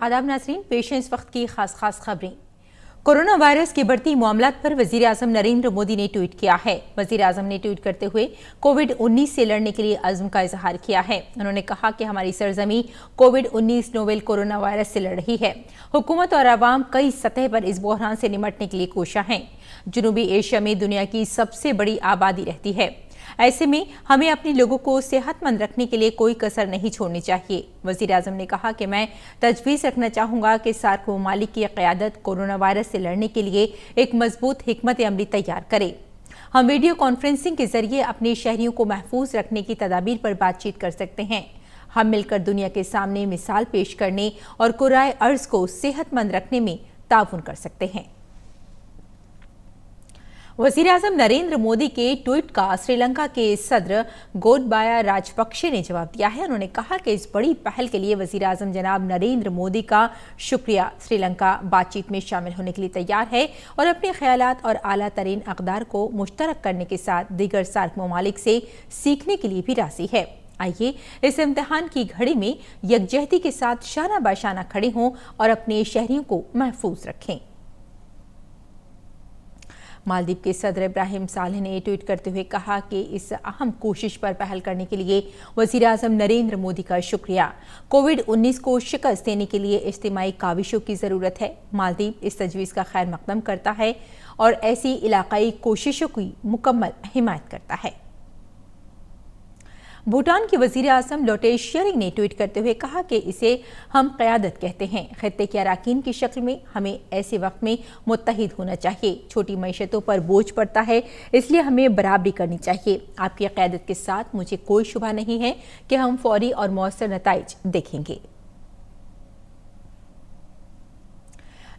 आदाब नाज़रीन, पेश है इस वक्त की खास खबरें। कोरोना वायरस के बढ़ती मामलात पर वज़ीर आज़म नरेंद्र मोदी ने ट्वीट किया है। वज़ीर आज़म ने ट्वीट करते हुए कोविड-19 से लड़ने के लिए अज़्म का इजहार किया है। उन्होंने कहा कि हमारी सरजमी कोविड-19 नोवेल कोरोना वायरस से लड़ रही है। हुकूमत और आवाम कई सतह पर इस बहरान से निमटने के लिए कोशा हैं। जनूबी एशिया में दुनिया की सबसे बड़ी आबादी रहती है। ऐसे में हमें अपने लोगों को सेहतमंद रखने के लिए कोई कसर नहीं छोड़नी चाहिए। वज़ीर आज़म ने कहा कि मैं तजवीज़ रखना चाहूँगा कि सार्क ममालिक की क़यादत कोरोना वायरस से लड़ने के लिए एक मजबूत हिकमत अमली तैयार करे। हम वीडियो कॉन्फ्रेंसिंग के जरिए अपने शहरियों को महफूज रखने की तदाबीर पर बातचीत कर सकते हैं। हम मिलकर दुनिया के सामने मिसाल पेश करने और कुराए अर्ज को सेहतमंद रखने में ताउन कर सकते हैं। वज़ीर आज़म नरेंद्र मोदी के ट्वीट का श्रीलंका के सदर गोटबाया राजपक्षे ने जवाब दिया है। उन्होंने कहा कि इस बड़ी पहल के लिए वज़ीर आज़म जनाब नरेंद्र मोदी का शुक्रिया। श्रीलंका बातचीत में शामिल होने के लिए तैयार है और अपने ख्यालात और आला तरीन अक़दार को मुश्तरक करने के साथ दीगर सार्क ममालिक से सीखने के लिए भी राज़ी है। आइए इस इम्तिहान की घड़ी में यकजहती के साथ शाना बाशाना खड़े हों और अपने शहरियों को महफूज रखें। मालदीव के सदर इब्राहिम सालेह ने ट्वीट करते हुए कहा कि इस अहम कोशिश पर पहल करने के लिए वज़ीर आज़म नरेंद्र मोदी का शुक्रिया। कोविड-19 को शिकस्त देने के लिए इज्तिमाई काविशों की ज़रूरत है। मालदीव इस तजवीज़ का खैर मकदम करता है और ऐसी इलाकाई कोशिशों की मुकम्मल हिमायत करता है। भूटान के वज़ीर आज़म लोटे शेरिंग ने ट्वीट करते हुए कहा कि इसे हम क़यादत कहते हैं। खित्ते के अराकीन की शक्ल में हमें ऐसे वक्त में मुत्तहिद होना चाहिए। छोटी मईशतों पर बोझ पड़ता है, इसलिए हमें बराबरी करनी चाहिए। आपकी क़यादत के साथ मुझे कोई शुबा नहीं है कि हम फौरी और मौसर नताइज देखेंगे।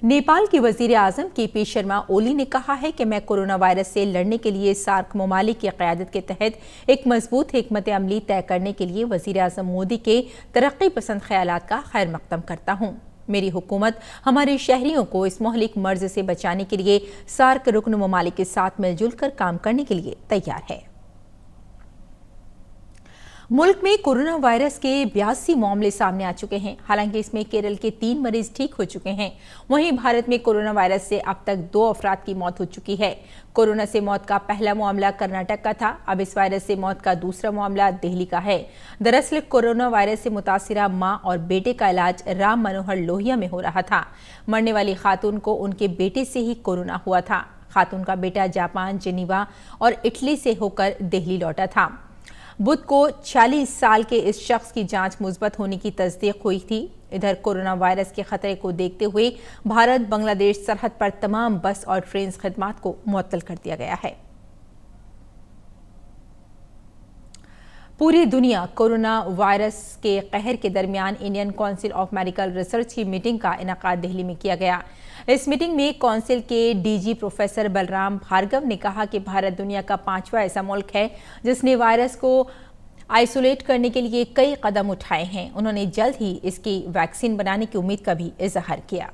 नेपाल की वज़ीर आज़म के.पी. शर्मा ओली ने कहा है कि मैं कोरोना वायरस से लड़ने के लिए सार्क ममालिक की क़यादत के तहत एक मजबूत हिकमत अमली तय करने के लिए वज़ीर आज़म मोदी के तरक्की पसंद ख्यालात का खैर मकदम करता हूँ। मेरी हुकूमत हमारे शहरियों को इस मोहलिक मर्ज से बचाने के लिए सार्क रुकन ममालिक के साथ मिलजुल कर काम करने के लिए तैयार है। मुल्क में कोरोना वायरस के 82 मामले सामने आ चुके हैं। हालांकि इसमें केरल के 3 मरीज ठीक हो चुके हैं। वहीं भारत में कोरोना वायरस से अब तक 2 अफराद की मौत हो चुकी है। कोरोना से मौत का पहला मामला कर्नाटक का था। अब इस वायरस से मौत का दूसरा मामला दिल्ली का है। दरअसल कोरोना वायरस से मुतासिरा मां और बेटे का इलाज राम मनोहर लोहिया में हो रहा था। मरने वाली खातून को उनके बेटे से ही कोरोना हुआ था। खातून का बेटा जापान, जेनीवा और इटली से होकर दिल्ली लौटा था। बुध को 46 साल के इस शख्स की जांच मुस्बत होने की तस्दीक हुई थी। इधर कोरोना वायरस के खतरे को देखते हुए भारत बांग्लादेश सरहद पर तमाम बस और ट्रेन खिदमात को मुअत्तल कर दिया गया है। पूरी दुनिया कोरोना वायरस के कहर के दरमियान Indian council of medical research की मीटिंग का इनेकाद दिल्ली में किया गया। इस मीटिंग में काउंसिल के डीजी प्रोफेसर बलराम भार्गव ने कहा कि भारत दुनिया का 5वां ऐसा मुल्क है जिसने वायरस को आइसोलेट करने के लिए कई कदम उठाए हैं। उन्होंने जल्द ही इसकी वैक्सीन बनाने की उम्मीद का भी इजहार किया।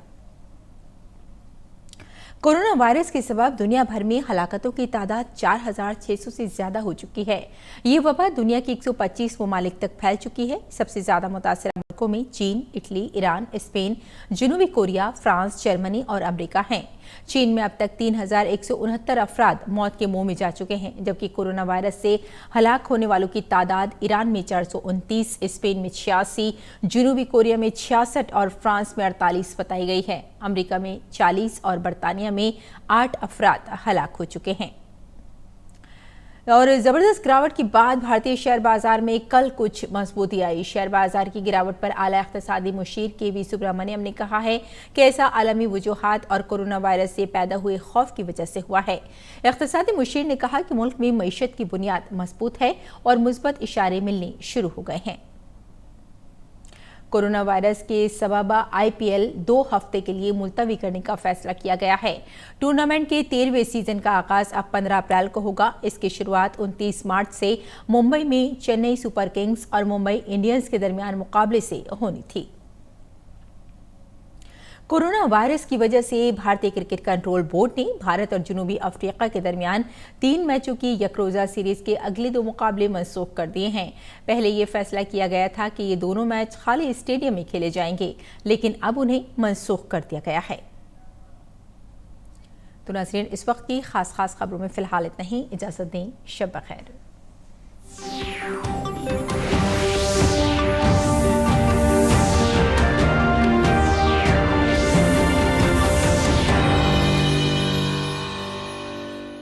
कोरोना वायरस के सबब दुनिया भर में हलाकतों की तादाद 4600 से ज्यादा हो चुकी है। ये वबा दुनिया के 125 ममालिक तक फैल चुकी है। सबसे ज्यादा मुतासर मुल्कों में चीन, इटली, ईरान, स्पेन, जनूबी कोरिया, फ्रांस, जर्मनी और अमेरिका हैं। चीन में अब तक 3169 अफराद मौत के मुंह में जा चुके हैं, जबकि कोरोना वायरस से हलाक होने वालों की तादाद ईरान में 429, स्पेन में 86, जनूबी कोरिया में 66 और फ्रांस में 48 बताई गई है। अमेरिका में 40 और बरतानिया में 8 अफराद हलाक हो चुके हैं। और जबरदस्त गिरावट के बाद भारतीय शेयर बाजार में कल कुछ मजबूती आई। शेयर बाजार की गिरावट पर आला इख्तिसादी मुशीर के.वी. सुब्रमण्यम ने कहा है कि ऐसा आलमी वजूहात और कोरोना वायरस से पैदा हुए खौफ की वजह से हुआ है। इख्तिसादी मुशीर ने कहा कि मुल्क में मईशत की बुनियाद मजबूत है और मुस्बत इशारे मिलने शुरू हो गए हैं। कोरोना वायरस के सबब IPL 2 हफ्ते के लिए मुलतवी करने का फैसला किया गया है। टूर्नामेंट के 13वें सीजन का आगाज अब 15 अप्रैल को होगा। इसकी शुरुआत 29 मार्च से मुंबई में चेन्नई सुपर किंग्स और मुंबई इंडियंस के दरमियान मुकाबले से होनी थी। कोरोना वायरस की वजह से भारतीय क्रिकेट कंट्रोल बोर्ड ने भारत और जनूबी अफ्रीका के दरमियान 3 मैचों की यकरोजा सीरीज के अगले 2 मुकाबले मनसूख कर दिए हैं। पहले ये फैसला किया गया था कि ये दोनों मैच खाली स्टेडियम में खेले जाएंगे, लेकिन अब उन्हें मनसूख कर दिया गया है। तो नाज़रीन, इस वक्त की खास खबरों में फिलहाल इतना ही। इजाजत दें, शब बखैर।